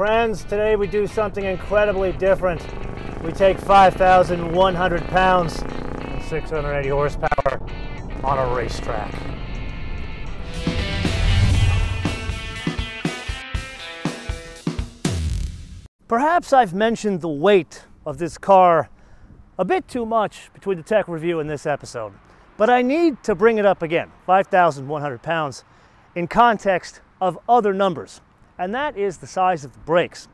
Friends, today we do something incredibly different. We take 5,100 pounds and 680 horsepower on a racetrack. Perhaps I've mentioned the weight of this car a bit too much between the tech review and this episode, but I need to bring it up again, 5,100 pounds, in context of other numbers, and that is the size of the brakes.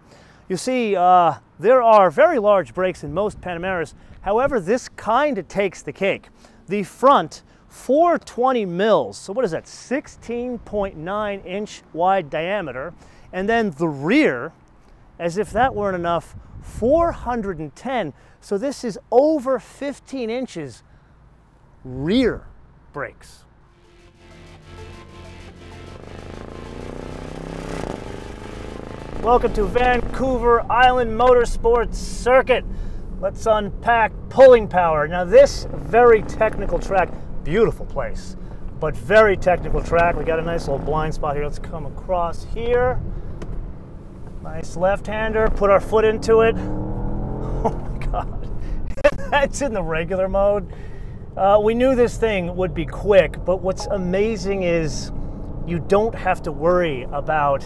You see, there are very large brakes in most Panameras. However, this kind of takes the cake. The front, 420 mils, so what is that, 16.9 inch wide diameter, and then the rear, as if that weren't enough, 410. So this is over 15 inches rear brakes. Welcome to Vancouver Island Motorsports Circuit. Let's unpack pulling power. Now this very technical track, beautiful place, but very technical track. We got a nice little blind spot here. Let's come across here. Nice left-hander, put our foot into it. Oh my God, that's in the regular mode. We knew this thing would be quick, but what's amazing is you don't have to worry about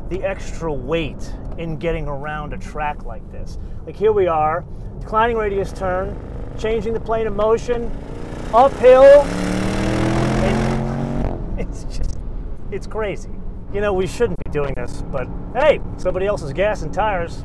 the extra weight in getting around a track like this. Like here we are, declining radius turn, changing the plane of motion, uphill, and it's crazy. You know, we shouldn't be doing this, but hey, somebody else's gas and tires.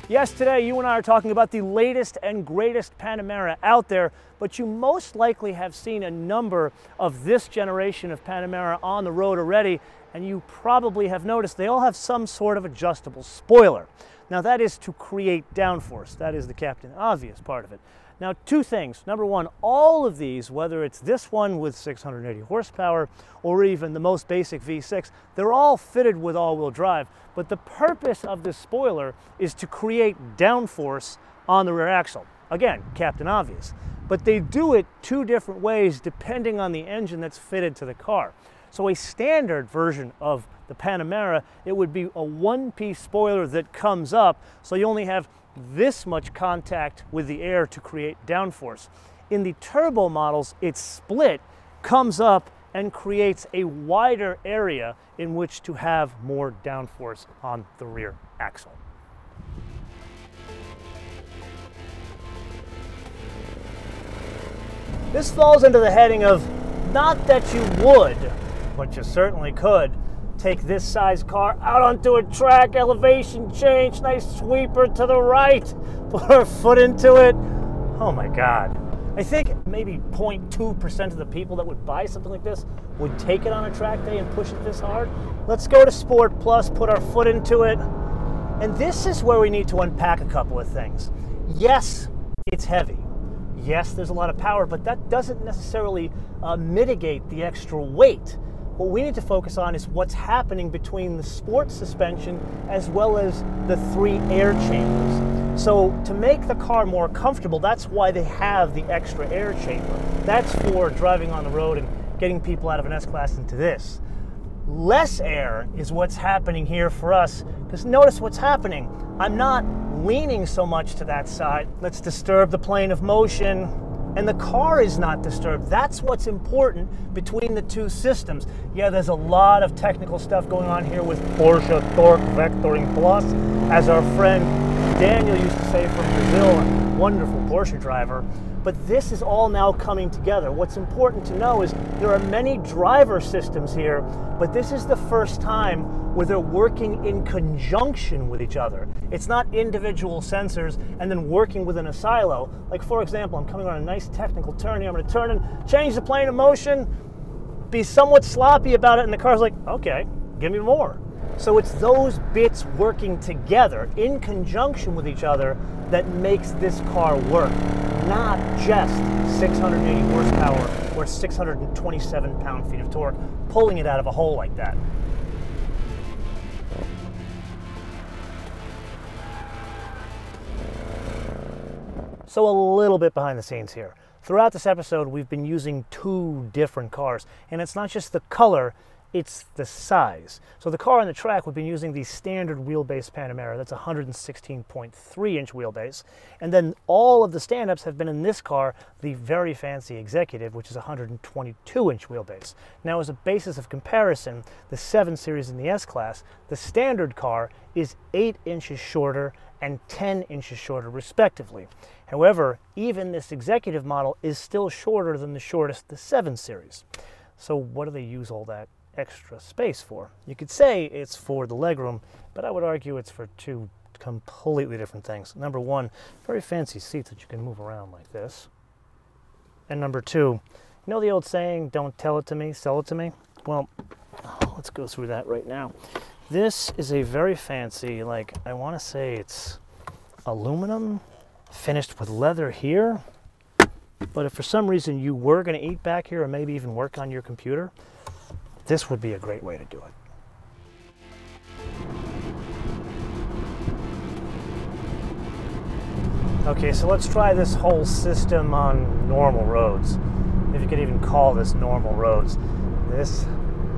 Yes, today you and I are talking about the latest and greatest Panamera out there, but you most likely have seen a number of this generation of Panamera on the road already, and you probably have noticed they all have some sort of adjustable spoiler. Now that is to create downforce. That is the Captain Obvious part of it. Now, two things. Number one, all of these, whether it's this one with 680 horsepower or even the most basic V6, they're all fitted with all-wheel drive. But the purpose of this spoiler is to create downforce on the rear axle. Again, Captain Obvious. But they do it two different ways depending on the engine that's fitted to the car. So a standard version of the Panamera, it would be a one-piece spoiler that comes up, so you only have this much contact with the air to create downforce. In the turbo models, it's split, comes up, and creates a wider area in which to have more downforce on the rear axle. This falls into the heading of not that you would, but you certainly could, take this size car out onto a track, elevation change, nice sweeper to the right, put our foot into it. Oh my God. I think maybe 0.2% of the people that would buy something like this would take it on a track day and push it this hard. Let's go to Sport Plus, put our foot into it. And this is where we need to unpack a couple of things. Yes, it's heavy. Yes, there's a lot of power, but that doesn't necessarily mitigate the extra weight. What we need to focus on is what's happening between the sport suspension as well as the 3 air chambers. So to make the car more comfortable, that's why they have the extra air chamber. That's for driving on the road and getting people out of an S-Class into this. Less air is what's happening here for us, because notice what's happening. I'm not leaning so much to that side. Let's disturb the plane of motion. And the car is not disturbed. That's what's important between the two systems. Yeah, there's a lot of technical stuff going on here with Porsche Torque Vectoring Plus, as our friend Daniel used to say from Brazil, a wonderful Porsche driver. But this is all now coming together. What's important to know is there are many driver systems here, but this is the first time where they're working in conjunction with each other. It's not individual sensors and then working within a silo. Like for example, I'm coming on a nice technical turn here. I'm gonna turn and change the plane of motion, be somewhat sloppy about it, and the car's like, okay, give me more. So it's those bits working together in conjunction with each other that makes this car work, not just 680 horsepower or 627 pound-feet of torque pulling it out of a hole like that. So a little bit behind the scenes here. Throughout this episode, we've been using two different cars, and it's not just the color, it's the size. So the car on the track, we've been using the standard wheelbase Panamera. That's a 116.3-inch wheelbase. And then all of the stand-ups have been in this car, the very fancy Executive, which is a 122-inch wheelbase. Now, as a basis of comparison, the 7 Series in the S-Class, the standard car is 8 inches shorter and 10 inches shorter, respectively. However, even this Executive model is still shorter than the shortest, the 7 Series. So what do they use all that extra space for? You could say it's for the legroom, but I would argue it's for two completely different things. Number one, very fancy seats that you can move around like this. And number two, you know the old saying, don't tell it to me, sell it to me? Well, let's go through that right now. This is a very fancy, like, I want to say it's aluminum, finished with leather here. But if for some reason you were going to eat back here or maybe even work on your computer, this would be a great way to do it. Okay, so let's try this whole system on normal roads, if you could even call this normal roads. This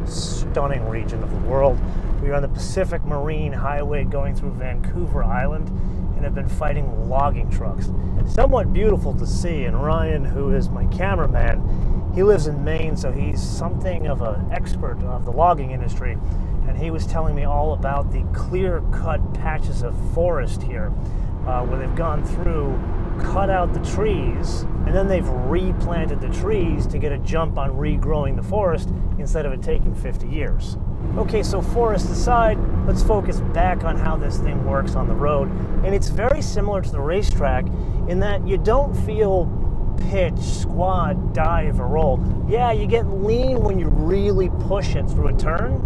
stunning region of the world. We are on the Pacific Marine Highway going through Vancouver Island and have been fighting logging trucks. Somewhat beautiful to see, and Ryan, who is my cameraman, he lives in Maine, so he's something of an expert of the logging industry, and he was telling me all about the clear-cut patches of forest here, where they've gone through, cut out the trees, and then they've replanted the trees to get a jump on regrowing the forest instead of it taking 50 years. Okay, so forest aside, let's focus back on how this thing works on the road, and it's very similar to the racetrack in that you don't feel pitch, squat, dive, or roll. Yeah, you get lean when you really push it through a turn,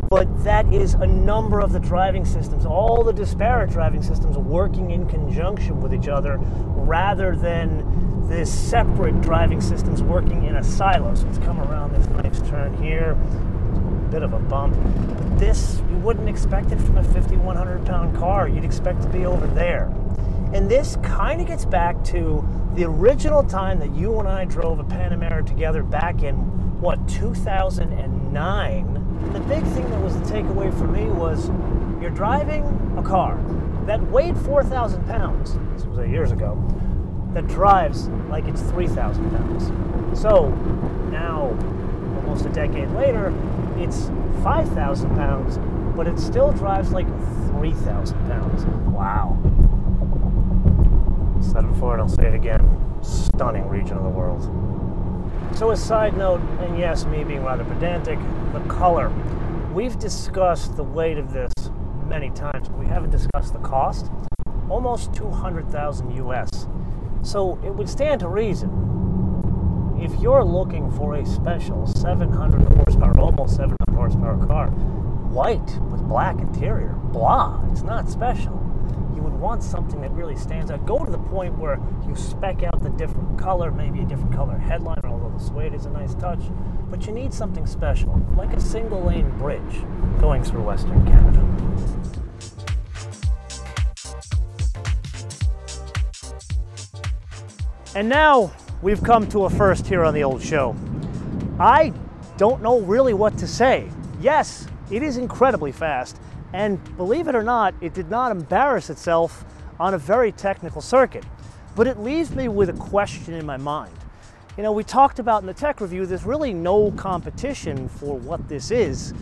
but that is a number of the driving systems, all the disparate driving systems working in conjunction with each other rather than this separate driving systems working in a silo. So let's come around this nice turn here, a bit of a bump. This, you wouldn't expect it from a 5,100 pound car. You'd expect to be over there. And this kind of gets back to the original time that you and I drove a Panamera together back in, what, 2009? And the big thing that was the takeaway for me was you're driving a car that weighed 4,000 pounds, this was 8 years ago, that drives like it's 3,000 pounds. So now, almost a decade later, it's 5,000 pounds, but it still drives like 3,000 pounds. Wow. Said it before and I'll say it again, stunning region of the world. So a side note, and yes, me being rather pedantic, the color. We've discussed the weight of this many times, but we haven't discussed the cost. Almost 200,000 US. So it would stand to reason, if you're looking for a special 700 horsepower, almost 700 horsepower car, white with black interior, blah, it's not special. You would want something that really stands out. Go to the point where you spec out the different color, maybe a different color headliner, although the suede is a nice touch. But you need something special, like a single lane bridge going through Western Canada. And now we've come to a first here on the old show. I don't know really what to say. Yes, it is incredibly fast. And believe it or not, it did not embarrass itself on a very technical circuit. But it leaves me with a question in my mind. You know, we talked about in the tech review, there's really no competition for what this is.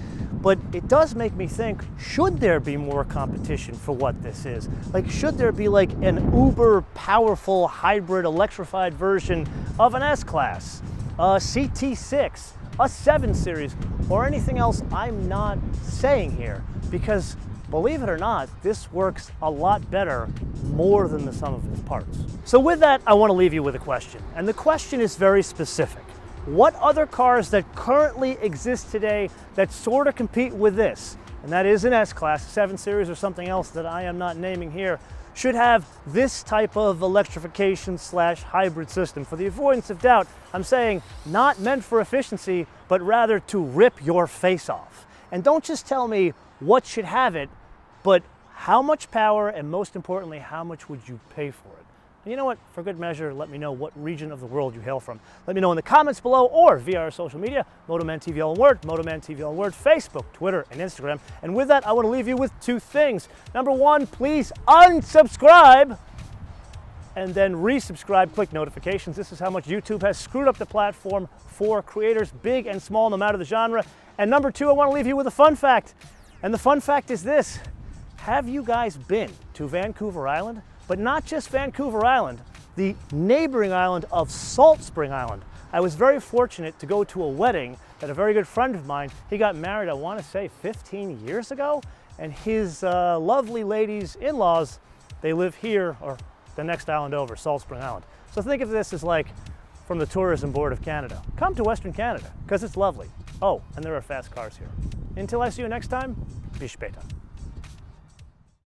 But it does make me think, should there be more competition for what this is? Like, should there be like an uber powerful hybrid electrified version of an S-Class, a CT6, a 7 Series, or anything else I'm not saying here? Because, believe it or not, this works a lot better more than the sum of its parts. So with that, I want to leave you with a question. And the question is very specific. What other cars that currently exist today that sort of compete with this, and that is an S-Class, 7 Series, or something else that I am not naming here, should have this type of electrification / hybrid system? For the avoidance of doubt, I'm saying not meant for efficiency, but rather to rip your face off. And don't just tell me what should have it, but how much power, and most importantly, how much would you pay for it? And you know what? For good measure, let me know what region of the world you hail from. Let me know in the comments below or via our social media, MotoManTV all one word, MotoManTV all one word, Facebook, Twitter, and Instagram. And with that, I want to leave you with two things. Number one, please unsubscribe and then resubscribe, click notifications. This is how much YouTube has screwed up the platform for creators, big and small, no matter the genre. And number two, I want to leave you with a fun fact. And the fun fact is this: have you guys been to Vancouver Island? But not just Vancouver Island, the neighboring island of Salt Spring Island. I was very fortunate to go to a wedding that a very good friend of mine, he got married, I want to say 15 years ago, and his lovely lady's in-laws, they live here or the next island over, Salt Spring Island. So think of this as like from the Tourism Board of Canada. Come to Western Canada, because it's lovely. Oh, and there are fast cars here. Until I see you next time, bis später.